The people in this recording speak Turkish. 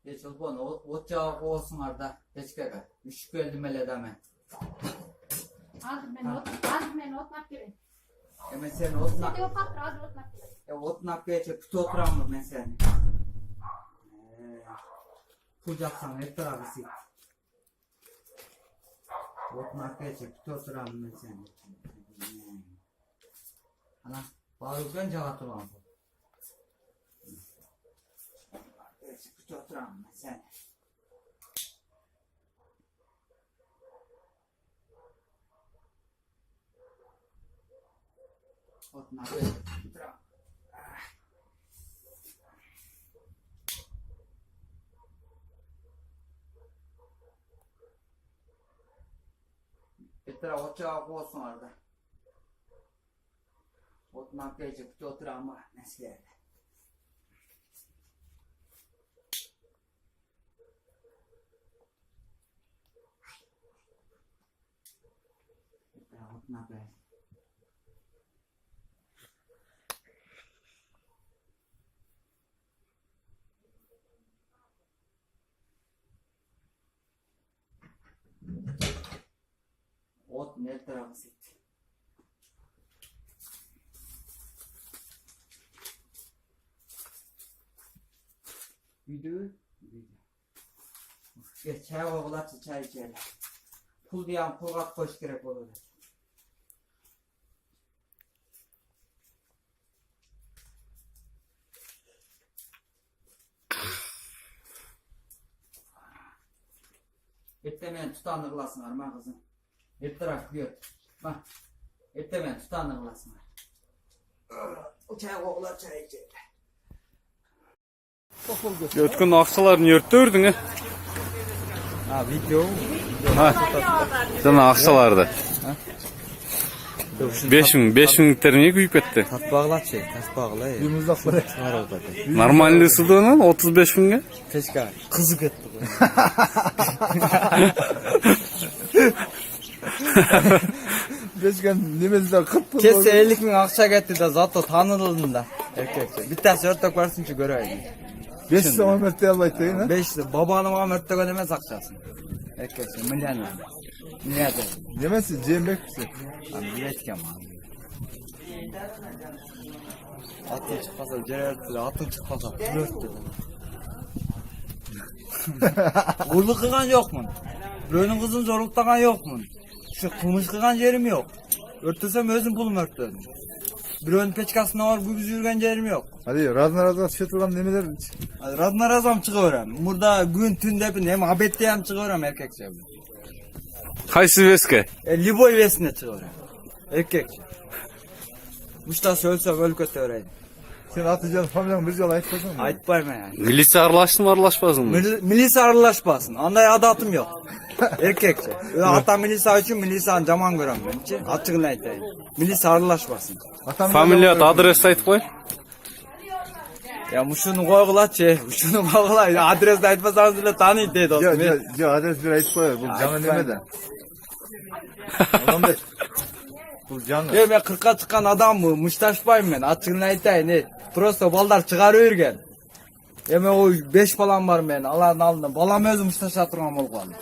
Telefon ot cevap olsun arada. Geçke. Üşük geldim hele deme. Aldım ben ot nakli. Hemen sen ot nak. Video patır az ot nakli. Ot nak geçe pütü oturan mı ben seni? Kucaksan hep tarafı. Ot nak geçe pütü oturan mı ben seni? Ana bağırırken cevap oturan bu. Pütü oturan mı ben seni? Ot nak geçe pütü oturan. Etra ocağı olsun orada. Otmak gelecek, otur ama neslerde. Etra otmak gelecek. Ot ne tarafı seçti? Video. Çay oğlatı çay içelim. Pul diyen pul kat koş gerek olur. Etlemeyen tutanlıklasın arma kızım. Bir taraf gör. Bak. Etlemeyen tutanlıklasın. O çay oğlat çay içelim. Ötkün aksalarını yörttürdün ha? Ha video. Ha. Sana aksalardı. 5000 teriniye kuyup etti. Tas bağlat şey, tas bağla. Yumuzlak bırak. Normalde ısıldığından 35 binge. Keşke kızık etti bu. Geçken nemezler 40 pul. Kesse 50 bin akça getti de zato tanıdın da. Erkekçe. Bir tane örtek varsın ki göreyim. 5 zaman Mehmet'e Allah'ta yine. 5 babanın ama örtek ödemez akçasın. Erkekçe milyoner. Milyarder. Yemezsin Cem'bek misin? Lan biletken abi. Atın çıkmasa cerertiyle, atın çıkmasa flört. Kurlu kıgan yok mu? Böyle kızın zorluktagan yok mu? Şu kılmış kıgan yerim yok. Örtüsem özüm pulum örttüm. Bir ön peçkasına var bu yüzü yürgen yerim yok. Hadi razına şeturan nemeler. Radına razam çıkıyorum. Burada gün tün depin hem abette hem çıkıyorum erkekçe. Haysi veske. Liboy vesine çıkıyorum. Erkekçe. Muşta söylesem öl kötü öğrenim. Sen atacaksın familyanın bir yol ayıtmasın mı? Ayıtmayma yani. Milisi arlaştı mı arlaşmazın mı? Milisi arılaşmasın. Andaya adatım yok. Erkekçe. Ata milisa için milisan caman görem bence. Açıkını aytayım. Milisi arılaşmasın. Familiyat adres aytıp koy. Ya muşunu koygulat şey. Muşunu koygulat. Adres de aytmasanız bile tanıyın dedi dostum. Ya adres bir ayıt koyar. Bu canı nemeden. Adam der. Bu canı. Ya ben 40'a çıkan adam mı? Muştaşbayım ben. Açıkını aytayım. Ne? Prosto baldar çıkarıyor gel. Ya ben o 5 falan var ben. Allah'ın alnında. Balam özü muştaş atırmam ol kaldı.